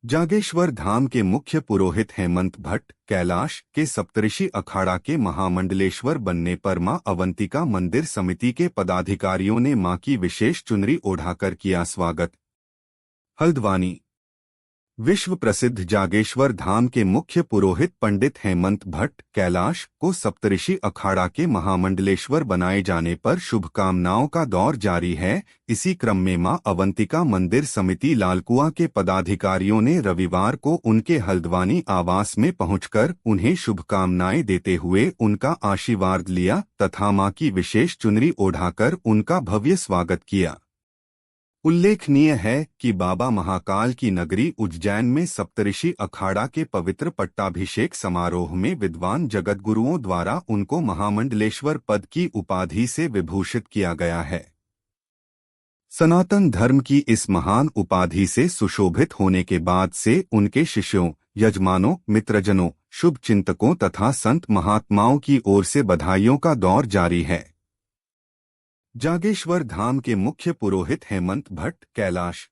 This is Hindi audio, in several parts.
जागेश्वर धाम के मुख्य पुरोहित हेमंत भट्ट कैलाश के सप्तऋषि अखाड़ा के महामंडलेश्वर बनने पर मां अवंतिका मंदिर समिति के पदाधिकारियों ने मां की विशेष चुनरी ओढ़ाकर किया स्वागत। हल्द्वानी विश्व प्रसिद्ध जागेश्वर धाम के मुख्य पुरोहित पंडित हेमंत भट्ट कैलाश को सप्तऋषि अखाड़ा के महामंडलेश्वर बनाए जाने पर शुभकामनाओं का दौर जारी है। इसी क्रम में मां अवंतिका मंदिर समिति लालकुआ के पदाधिकारियों ने रविवार को उनके हल्द्वानी आवास में पहुंचकर उन्हें शुभकामनाएं देते हुए उनका आशीर्वाद लिया तथा मां की विशेष चुनरी ओढ़ाकर उनका भव्य स्वागत किया। उल्लेखनीय है कि बाबा महाकाल की नगरी उज्जैन में सप्तऋषि अखाड़ा के पवित्र पट्टाभिषेक समारोह में विद्वान जगतगुरुओं द्वारा उनको महामंडलेश्वर पद की उपाधि से विभूषित किया गया है। सनातन धर्म की इस महान उपाधि से सुशोभित होने के बाद से उनके शिष्यों, यजमानों, मित्रजनों, शुभचिंतकों तथा संत महात्माओं की ओर से बधाइयों का दौर जारी है। जागेश्वर धाम के मुख्य पुरोहित हेमंत भट्ट कैलाश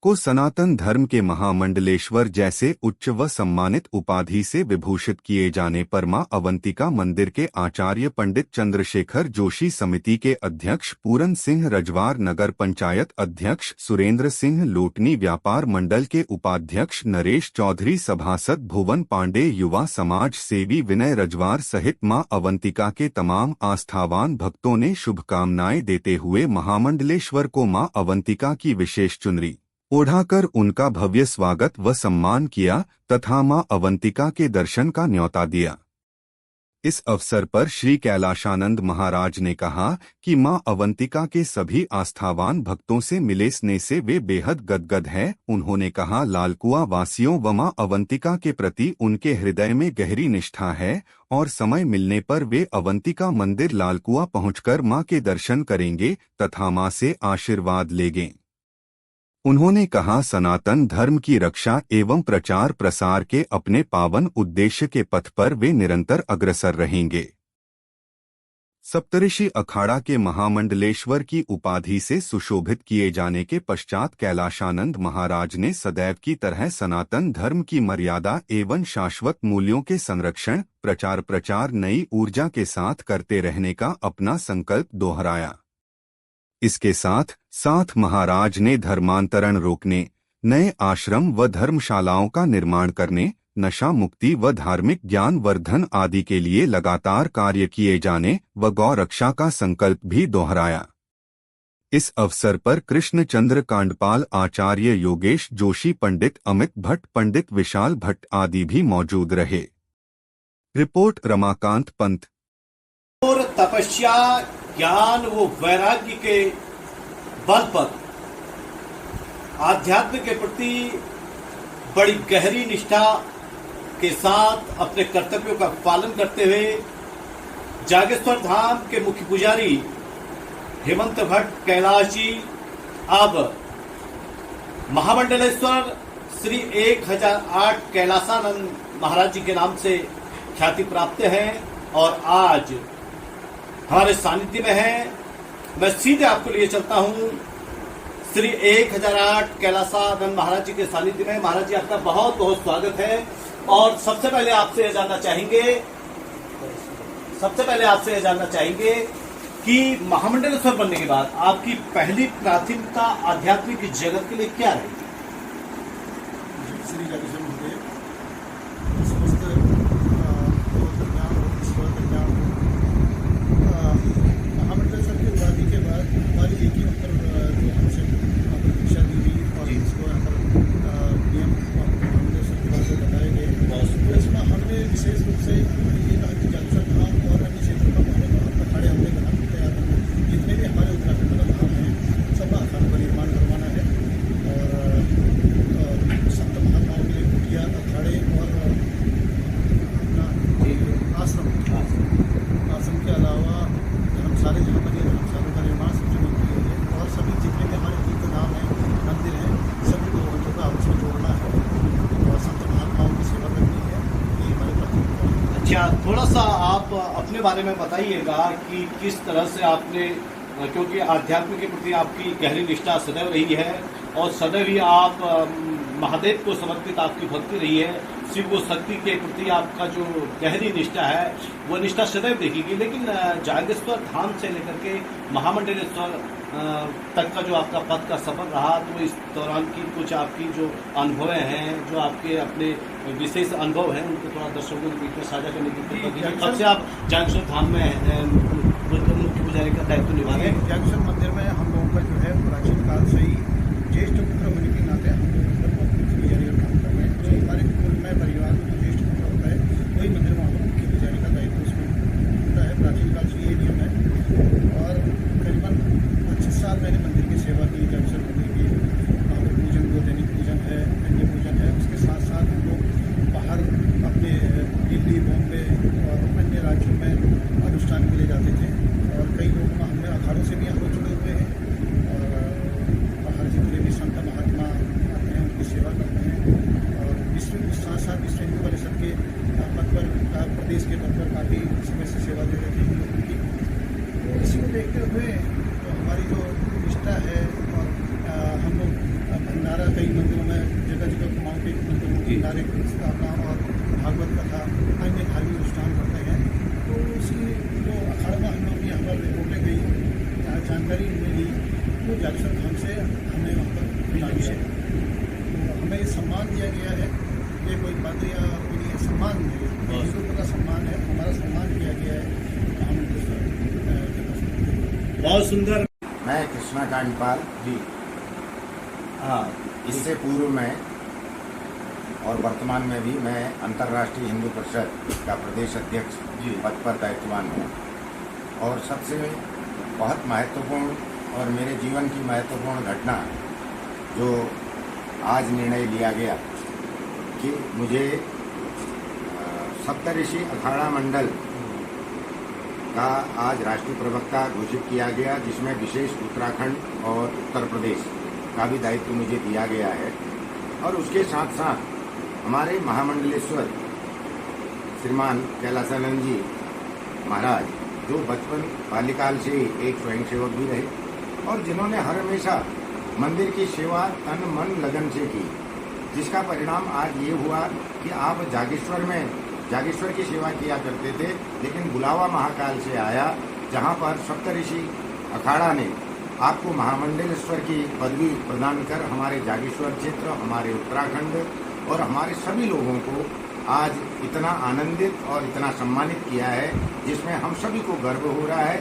को सनातन धर्म के महामंडलेश्वर जैसे उच्च व सम्मानित उपाधि से विभूषित किए जाने पर मां अवंतिका मंदिर के आचार्य पंडित चंद्रशेखर जोशी, समिति के अध्यक्ष पूरन सिंह रजवार, नगर पंचायत अध्यक्ष सुरेंद्र सिंह लोटनी, व्यापार मंडल के उपाध्यक्ष नरेश चौधरी, सभासद भुवन पांडे, युवा समाज सेवी विनय रजवार सहित मां अवंतिका के तमाम आस्थावान भक्तों ने शुभकामनाएं देते हुए महामंडलेश्वर को मां अवंतिका की विशेष चुनरी ओढ़ाकर उनका भव्य स्वागत व सम्मान किया तथा मां अवंतिका के दर्शन का न्योता दिया। इस अवसर पर श्री कैलाशानंद महाराज ने कहा कि मां अवंतिका के सभी आस्थावान भक्तों से मिले स्नेह से वे बेहद गदगद हैं। उन्होंने कहा, लालकुआ वासियों व मां अवंतिका के प्रति उनके हृदय में गहरी निष्ठा है और समय मिलने पर वे अवंतिका मंदिर लालकुआ पहुंचकर मां के दर्शन करेंगे तथा मां से आशीर्वाद लेंगे। उन्होंने कहा, सनातन धर्म की रक्षा एवं प्रचार प्रसार के अपने पावन उद्देश्य के पथ पर वे निरंतर अग्रसर रहेंगे। सप्तऋषि अखाड़ा के महामंडलेश्वर की उपाधि से सुशोभित किए जाने के पश्चात कैलाशानंद महाराज ने सदैव की तरह सनातन धर्म की मर्यादा एवं शाश्वत मूल्यों के संरक्षण, प्रचार नई ऊर्जा के साथ करते रहने का अपना संकल्प दोहराया। इसके साथ महाराज ने धर्मांतरण रोकने, नए आश्रम व धर्मशालाओं का निर्माण करने, नशा मुक्ति व धार्मिक ज्ञान वर्धन आदि के लिए लगातार कार्य किए जाने व गौ रक्षा का संकल्प भी दोहराया। इस अवसर पर कृष्णचंद्र कांडपाल, आचार्य योगेश जोशी, पंडित अमित भट्ट, पंडित विशाल भट्ट आदि भी मौजूद रहे। रिपोर्ट रमाकांत पंत। और तपस्या, ज्ञान व वैराग्य के बल पर आध्यात्म के प्रति बड़ी गहरी निष्ठा के साथ अपने कर्तव्यों का पालन करते हुए जागेश्वर धाम के मुख्य पुजारी हेमंत भट्ट कैलाश जी अब महामंडलेश्वर श्री 1008 कैलाशानंद महाराज जी के नाम से ख्याति प्राप्त हैं और आज हमारे सानिध्य में है। मैं सीधे आपको लिए चलता हूं श्री 1008 कैलाशानंद महाराज जी के सानिध्य में। महाराज जी, आपका बहुत बहुत स्वागत है और सबसे पहले आपसे यह जानना चाहेंगे कि महामंडलेश्वर बनने के बाद आपकी पहली प्राथमिकता आध्यात्मिक जगत के लिए क्या रहेगी? श्री जागेश्वर महामंडलेश्वर की उपाधि के बाद हमारी एक ही उत्तर जो हमसे दीक्षा दी गई और इसको यहाँ पर नियम महामंडलेश्वर के बाद बताए गए। इसमें हमने विशेष रूप से ये कहा कि जागेश्वर धाम और अन्य क्षेत्रों का हमारे अखाड़े हमने बनाने तैयार करना, जितने भी हमारे उत्तराखंड में धाम हैं सब अखाड़ों का निर्माण करवाना है और संत महात्माओं के लिए कुटिया, अखाड़े और अपना आश्रम के अलावा धर्मशाले जहाँ बने धर्मशालों का निर्माण सबसे मुख्य है और सभी जितने भी हमारे तीर्थ धाम हैं, मंदिर हैं, सभी भगवंतों का आपस में जोड़ना है और संत महात्माओं की सेवा करनी है, ये हमारे प्राथमिकता है। अच्छा, थोड़ा सा आप अपने बारे में बताइएगा कि किस तरह से आपने, क्योंकि आध्यात्म के प्रति आपकी गहरी निष्ठा सदैव रही है और सदैव ही आप महादेव को समर्पित आपकी भक्ति रही है, शिव को शक्ति के प्रति आपका जो गहरी निष्ठा है वो निष्ठा सदैव देखेगी। लेकिन जागेश्वर धाम से लेकर के महामंडलेश्वर तक का जो आपका पथ का सफर रहा, तो इस दौरान की कुछ आपकी जो अनुभव हैं, जो आपके अपने विशेष अनुभव हैं, उनको थोड़ा दर्शकों के बीच में साझा करने की कृपा कीजिए। कब से आप जागेश्वर धाम में मुख्य पुजारी का दायित्व निभा रहे हैं? जागेश्वर मंदिर में हम लोगों का जो है प्राचीन काल से ही ज्येष्ठ पुत्र होने के नाते हम लोग मुख्य पुजारी का काम कर रहे हैं। जो हमारे कुल में परिवार में जो ज्येष्ठ पुत्र होता है वही मंदिर में हम मुख्य पुजारी का दायित्व उसमें होता है। प्राचीन काल से ये नियम है और करीबन 25 साल मैंने मंदिर की सेवा की। जागेश्वर मंदिर की वहाँ पर पूजन, को दैनिक पूजन है, अन्य पूजन है। उसके साथ साथ हम लोग बाहर अपने दिल्ली, बॉम्बे और अन्य राज्यों में अनुष्ठान के लिए जाते थे और कई लोग हमने अखाड़ों से भी हम लोग जुड़े हुए हैं और बाहर जितने भी संत महात्मा आते हैं उनकी सेवा करते हैं। और विश्व साथ साथ विश्व हिंदू परिषद के पद पर, प्रदेश के पद पर काफ़ी समय से सेवा दे रहे थे हम लोगों की। तो इसी को देखते हुए तो हमारी जो निष्ठा है और हम लोग भंडारा कई मंदिरों में जगह जगह कुमाऊँ के मंदिरों की भंडारे की स्थापना और भागवत कथा अन्य धार्मिक अनुष्ठान करते हैं। तो उसी जो अखाड़ा में हम लोग यहाँ पर रिपोर्टें गई, जानकारी मिली, तो जागेश्वर धाम से हमें वहाँ पर मिली है। तो हमें ये सम्मान दिया गया है, ये कोई पद या कोई नहीं है, सम्मान है, हिंदुत्व का सम्मान है, हमारा सम्मान किया गया है। बहुत सुंदर। मैं कृष्णाकांत पाल जी हाँ, इससे पूर्व में और वर्तमान में भी मैं अंतर्राष्ट्रीय हिंदू परिषद का प्रदेश अध्यक्ष जी पद पर दायित्ववान हूँ। और सबसे बहुत महत्वपूर्ण और मेरे जीवन की महत्वपूर्ण घटना जो आज निर्णय लिया गया कि मुझे सप्तऋषि अखाड़ा मंडल का आज राष्ट्रीय प्रवक्ता घोषित किया गया, जिसमें विशेष उत्तराखंड और उत्तर प्रदेश का भी दायित्व मुझे दिया गया है। और उसके साथ साथ हमारे महामंडलेश्वर श्रीमान कैलासानंद जी महाराज, जो बचपन बाल्यकाल से एक स्वयंसेवक भी रहे और जिन्होंने हर हमेशा मंदिर की सेवा तन मन लगन से की, जिसका परिणाम आज ये हुआ कि आप जागेश्वर की सेवा किया करते थे, लेकिन बुलावा महाकाल से आया, जहाँ पर सप्तऋषि अखाड़ा ने आपको महामंडलेश्वर की पदवी प्रदान कर हमारे जागेश्वर क्षेत्र, हमारे उत्तराखंड और हमारे सभी लोगों को आज इतना आनंदित और इतना सम्मानित किया है, जिसमें हम सभी को गर्व हो रहा है।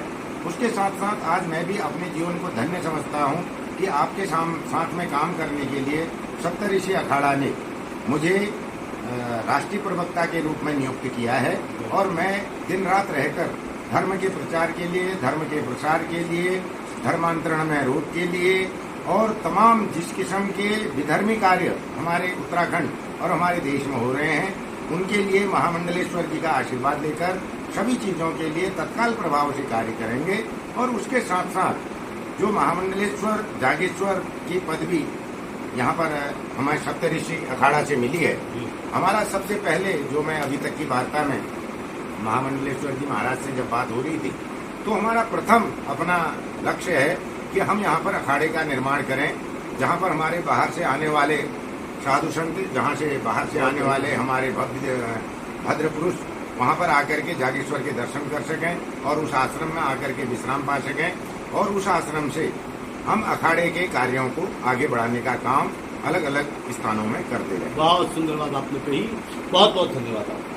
उसके साथ साथ आज मैं भी अपने जीवन को धन्य समझता हूँ कि आपके साथ में काम करने के लिए सप्तऋषि अखाड़ा ने मुझे राष्ट्रीय प्रवक्ता के रूप में नियुक्त किया है। और मैं दिन रात रहकर धर्म के प्रचार के लिए, धर्म के प्रसार के लिए, धर्मांतरण में रोक के लिए और तमाम जिस किस्म के विधर्मी कार्य हमारे उत्तराखंड और हमारे देश में हो रहे हैं, उनके लिए महामंडलेश्वर जी का आशीर्वाद लेकर सभी चीज़ों के लिए तत्काल प्रभाव से कार्य करेंगे। और उसके साथ साथ जो महामंडलेश्वर जागेश्वर की पदवी यहाँ पर हमारे सप्तऋषि अखाड़ा से मिली है, हमारा सबसे पहले जो मैं अभी तक की वार्ता में महामंडलेश्वर जी महाराज से जब बात हो रही थी, तो हमारा प्रथम अपना लक्ष्य है कि हम यहाँ पर अखाड़े का निर्माण करें, जहाँ पर हमारे बाहर से आने वाले साधु संत, जहाँ से बाहर से आने वाले हमारे भद्र पुरुष वहाँ पर आकर के जागेश्वर के दर्शन कर सकें और उस आश्रम में आकर के विश्राम पा सकें और उस आश्रम से हम अखाड़े के कार्यों को आगे बढ़ाने का काम अलग अलग स्थानों में करते रहें। बहुत सुंदर बात आपने कही, बहुत बहुत धन्यवाद आपका।